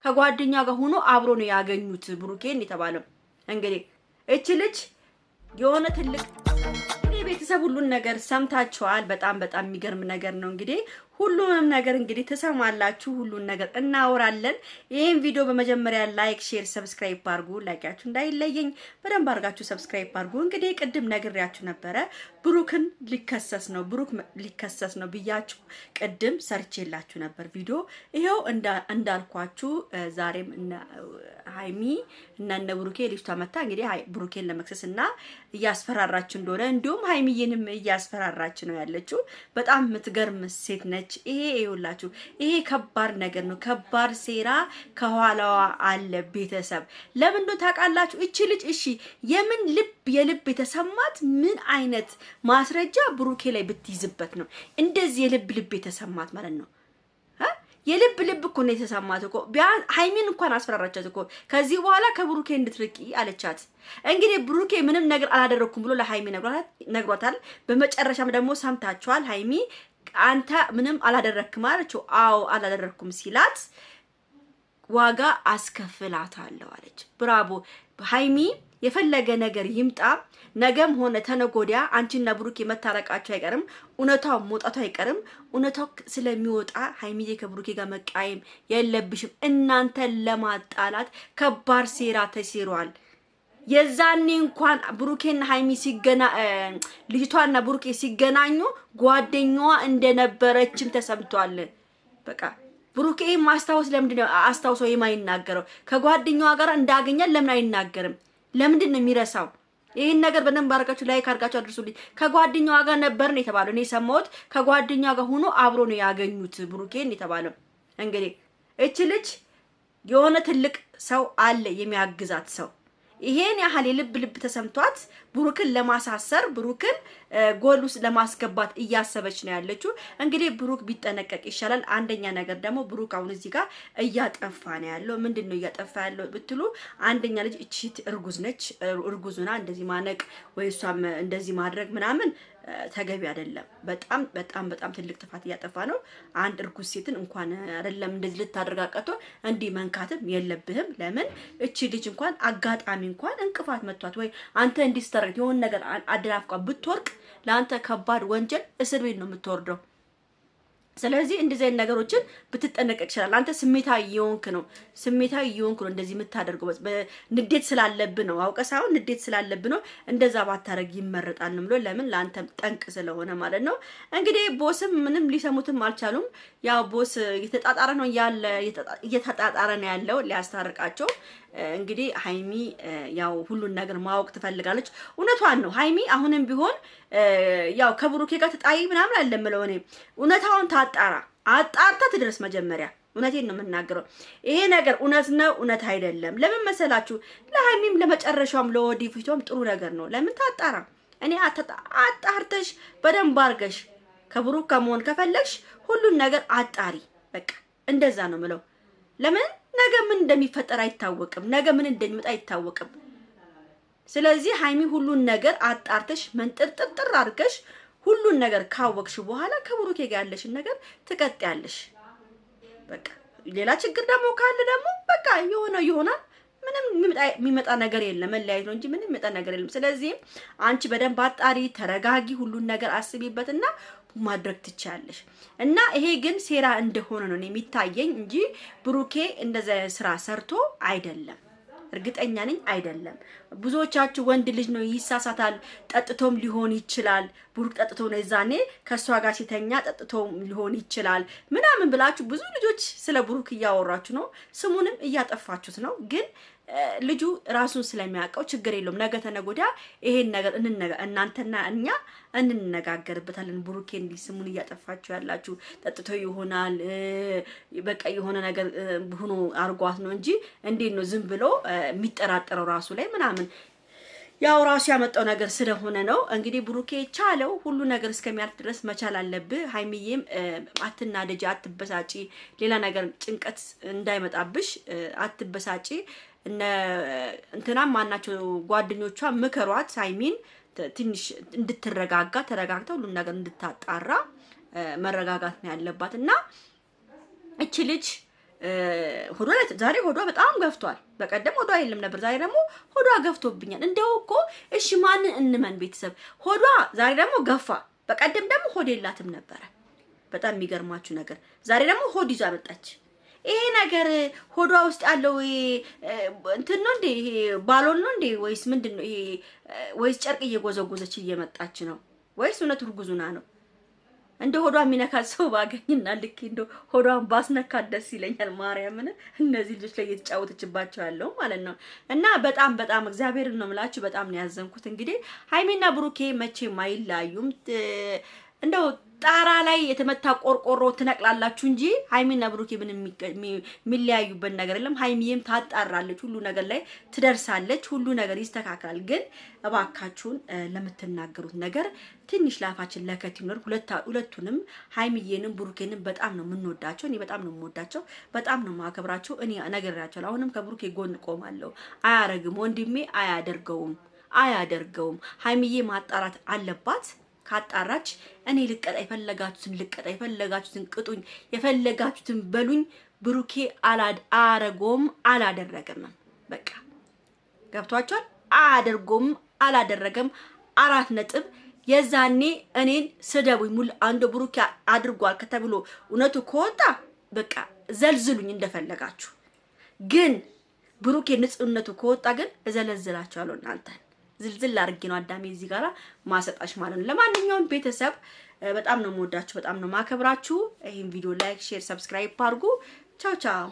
ከጓደኛ ጋር ሆኖ አብሮ ነው ያገኙት ብሩኬን የተባለው። እንግዲህ እቺ ልጅ የሆነ ትልቅ ቤተሰብ ሁሉን ነገር ሰምታችኋል። በጣም የሚገርም ነገር ነው። እንግዲህ ሁሉንም ነገር እንግዲህ ተሰማላችሁ። ሁሉን ነገር እናወራለን። ይሄን ቪዲዮ በመጀመሪያ ላይክ፣ ሼር፣ ሰብስክራይብ አድርጉ። ላይካችሁ እንዳይለየኝ በደንብ አድርጋችሁ ሰብስክራይብ አድርጉ። እንግዲህ ቅድም ነግሬያችሁ ነበረ ብሩክ ሊከሰስ ነው ብያችሁ ቅድም ሰርቼላችሁ ነበር ቪዲዮ። ይሄው እንዳልኳችሁ ዛሬም ሃይሚ እና እነ ብሩኬ ልጅቷ መታ እንግዲህ ብሩኬን ለመክሰስና እያስፈራራችሁ እንደሆነ እንዲሁም ሃይሚዬንም እያስፈራራች ነው ያለችው። በጣም የምትገርም ሴት ነች። ይሄ ይውላችሁ፣ ይሄ ከባድ ነገር ነው። ከባድ ሴራ ከኋላዋ አለ። ቤተሰብ ለምን እንደው ታውቃላችሁ? እቺ ልጅ እሺ የምን የልብ የተሰማት ምን አይነት ማስረጃ ብሩኬ ላይ ብትይዝበት ነው እንደዚህ የልብ የተሰማት ማለት ነው? የልብ እኮ ነው የተሰማት እኮ። ቢያን ሃይሚን እንኳን አስፈራራቻት እኮ ከዚህ በኋላ ከብሩኬ እንድትርቂ አለቻት። እንግዲህ ብሩኬ ምንም ነገር አላደረኩም ብሎ ለሃይሚ ነግሯታል። በመጨረሻም ደግሞ ሰምታችኋል። ሃይሚ አንተ ምንም አላደረክም አለችው። አዎ አላደረኩም ሲላት ዋጋ አስከፍላታለሁ አለች። ብራቮ ሃይሚ። የፈለገ ነገር ይምጣ ነገም ሆነ ተነጎዲያ አንቺና ብሩኬ መታረቃቸው አይቀርም። እውነታው መውጣቱ አይቀርም። እውነታው ስለሚወጣ ሃይሚዬ ከብሩኬ ጋር መቃየም የለብሽም። እናንተን ለማጣላት ከባድ ሴራ ተሲሯል። የዛኔ እንኳን ብሩኬና ሃይሚ ልጅቷና ብሩኬ ሲገናኙ ጓደኛዋ እንደነበረችም ተሰምቷል። በቃ ብሩኬ ማስታወስ ለምንድን ነው አስታውሶ የማይናገረው? ከጓደኛዋ ጋር እንዳገኛል ለምን አይናገርም? ለምንድን ነው የሚረሳው? ይሄን ነገር በደንብ አድርጋችሁ ላይክ አድርጋችሁ አድርሱልኝ። ከጓደኛዋ ጋር ነበርን የተባለው እኔ ሰማሁት። ከጓደኛዋ ጋር ሆኖ አብሮ ነው ያገኙት ብሩኬን የተባለው። እንግዲህ እቺ ልጅ የሆነ ትልቅ ሰው አለ የሚያግዛት ሰው። ይሄን ያህል የልብ ተሰምቷት ብሩክን ለማሳሰር ብሩክን ጎል ውስጥ ለማስገባት እያሰበች ነው ያለችው። እንግዲህ ብሩክ ቢጠነቀቅ ይሻላል። አንደኛ ነገር ደግሞ ብሩክ አሁን እዚህ ጋር እያጠፋ ነው ያለው። ምንድነው እያጠፋ ያለው ብትሉ አንደኛ ልጅ እቺ እርጉዝ ነች። እርጉዝና እንደዚህ ማነቅ ወይ እሷም እንደዚህ ማድረግ ምናምን ተገቢ አይደለም። በጣም ትልቅ ጥፋት እያጠፋ ነው። አንድ እርጉዝ ሴትን እንኳን አይደለም እንደዚህ ልታደርጋቀቶ እንዲህ መንካትም የለብህም። ለምን እቺ ልጅ እንኳን አጋጣሚ እንኳን እንቅፋት መቷት ወይ አንተ እንዲስተርክ የሆነ ነገር አደራፍቃ ብትወርቅ ለአንተ ከባድ ወንጀል እስር ቤት ነው የምትወርደው። ስለዚህ እንደዚህ አይነት ነገሮችን ብትጠነቀቅ ይችላል። አንተ ስሜታዊ የሆንክ ነው እንደዚህ የምታደርገው ንዴት ስላለብህ ነው። አውቀህ ሳይሆን ንዴት ስላለብህ ነው። እንደዛ ባታረግ ይመረጣል ነው ብሎ ለምን ለአንተም ጠንቅ ስለሆነ ማለት ነው። እንግዲህ ቦስም ምንም ሊሰሙትም አልቻሉም። ያው ቦስ እየተጣጣረ ነው ያለው ሊያስታርቃቸው። እንግዲህ ሃይሚ ያው ሁሉን ነገር ማወቅ ትፈልጋለች። እውነቷን ነው ሃይሚ አሁንም ቢሆን ያው ከብሩኬ ጋር ተጣይ ምናምን አለምለው እኔ እውነታውን አጣርታ ትድረስ መጀመሪያ። እውነቴን ነው የምናገረው። ይሄ ነገር እውነት ነው እውነት አይደለም። ለምን መሰላችሁ? ለሃይሚም ለመጨረሻውም ለወዲፊቷም ጥሩ ነገር ነው። ለምን ታጣራ? እኔ አጣርተሽ በደንብ አድርገሽ ከብሩክ ከመሆን ከፈለግሽ ሁሉን ነገር አጣሪ። በቃ እንደዛ ነው ምለው። ለምን ነገ ምን እንደሚፈጠር አይታወቅም። ነገ ምን እንደሚመጣ አይታወቅም። ስለዚህ ሃይሚ ሁሉን ነገር አጣርተሽ መንጥርጥር አድርገሽ ሁሉን ነገር ካወቅሽ በኋላ ከብሩኬ ጋር ያለሽን ነገር ትቀጥያለሽ። በቃ ሌላ ችግር ደግሞ ካለ ደግሞ በቃ ይሆናል። ምንም የሚመጣ ነገር የለም። መለያየት ነው እንጂ ምንም የሚመጣ ነገር የለም። ስለዚህ አንቺ በደንብ አጣሪ፣ ተረጋጊ፣ ሁሉን ነገር አስቢበትና ማድረግ ትቻለሽ። እና ይሄ ግን ሴራ እንደሆነ ነው የሚታየኝ እንጂ ብሩኬ እንደዛ ስራ ሰርቶ አይደለም። እርግጠኛ ነኝ አይደለም። ብዙዎቻችሁ ወንድ ልጅ ነው ይሳሳታል፣ ጠጥቶም ሊሆን ይችላል። ብሩክ ጠጥቶ ነው የዛኔ ከሷ ጋር ሲተኛ ጠጥቶም ሊሆን ይችላል ምናምን ብላችሁ ብዙ ልጆች ስለ ብሩክ እያወራችሁ ነው። ስሙንም እያጠፋችሁት ነው። ግን ልጁ ራሱን ስለሚያውቀው ችግር የለውም። ነገ ተነጎዳ ይሄን ነገር እናንተና እኛ እንነጋገርበታለን። ብሩኬ እንዲህ ስሙን እያጠፋችሁ ያላችሁ ጠጥቶ ይሆናል በቃ የሆነ ነገር ሆኖ አርጓት ነው እንጂ እንዴት ነው ዝም ብሎ የሚጠራጠረው ራሱ ላይ ምናምን ያው ራሱ ያመጣው ነገር ስለሆነ ነው። እንግዲህ ብሩኬ ቻለው ሁሉ ነገር እስከሚያልፍ ድረስ መቻል አለብህ። ሃይሚዬም አትናደጂ፣ አትበሳጪ፣ ሌላ ነገር ጭንቀት እንዳይመጣብሽ አትበሳጪ። እንትናም ማናቸው ጓደኞቿ ምከሯት ሃይሚን ትንሽ እንድትረጋጋ፣ ተረጋግታ ሁሉ ነገር እንድታጣራ መረጋጋት ነው ያለባት። እና እቺ ልጅ ሆዷ ዛሬ ሆዷ በጣም ገፍቷል። በቀደም ሆዷ የለም ነበር፣ ዛሬ ደግሞ ሆዷ ገፍቶብኛል። እንደው እኮ እሺ ማንን እንመን ቤተሰብ? ሆዷ ዛሬ ደግሞ ገፋ። በቀደም ደግሞ ሆድ የላትም ነበር። በጣም የሚገርማችሁ ነገር ዛሬ ደግሞ ሆድ ይዛ መጣች። ይሄ ነገር ሆዷ ውስጥ ያለው እንትን ነው እንዴ? ይሄ ባሎን ነው እንዴ? ወይስ ምንድነው ይሄ? ወይስ ጨርቅ እየጎዘጎዘች እየመጣች ነው? ወይስ እውነት እርጉዙና ነው? እንደ ሆዷ የሚነካት ሰው ባገኝና ልክ እንደ ሆዷን ባስነካት ደስ ይለኛል። ማርያምን እነዚህ ልጆች ላይ እየተጫወተችባቸው ያለው ማለት ነው። እና በጣም እግዚአብሔርን ነው የምላችሁ፣ በጣም ነው ያዘንኩት። እንግዲህ ሃይሚና ብሩኬ መቼም አይለያዩም። እንደው ጣራ ላይ የተመታ ቆርቆሮ ትነቅላላችሁ እንጂ ሃይሚና ብሩኬ ምን የሚለያዩበት ነገር የለም። ሃይሚዬም ታጣራለች፣ ሁሉ ነገር ላይ ትደርሳለች፣ ሁሉ ነገር ይስተካከላል። ግን እባካችሁን ለምትናገሩት ነገር ትንሽ ላፋችን ለከት ይኖር። ሁለቱንም ሃይሚዬንም ብሩኬንም በጣም ነው የምንወዳቸው። እኔ በጣም ነው የምወዳቸው፣ በጣም ነው የማከብራቸው። እኔ ነግሬያቸዋለሁ። አሁንም ከብሩኬ ጎን ቆማለሁ። አያረግም ወንድሜ፣ አያደርገውም። ሃይሚዬ ማጣራት አለባት። ካጣራች እኔ ልቀጣ፣ የፈለጋችሁትን ልቀጣ፣ የፈለጋችሁትን ቅጡኝ፣ የፈለጋችሁትን በሉኝ። ብሩኬ አላደረገም። በቃ ገብቷችኋል? አላደረገም። 4 ነጥብ። የዛኔ እኔን ስደቡኝ። ሙሉ አንዱ ብሩኬ አድርጓል ከተብሎ እውነቱ ከወጣ በቃ ዘልዝሉኝ እንደፈለጋችሁ። ግን ብሩኬ ንጹህነቱ ከወጣ ግን እዘለዝላችኋለሁ እናንተን። ዝልዝል አድርጌ ነው አዳሜ እዚህ ጋራ ማሰጣሽ ማለት ነው። ለማንኛውም ቤተሰብ በጣም ነው የምወዳችሁ፣ በጣም ነው ማከብራችሁ። ይሄን ቪዲዮ ላይክ፣ ሼር፣ ሰብስክራይብ አድርጉ። ቻው ቻው።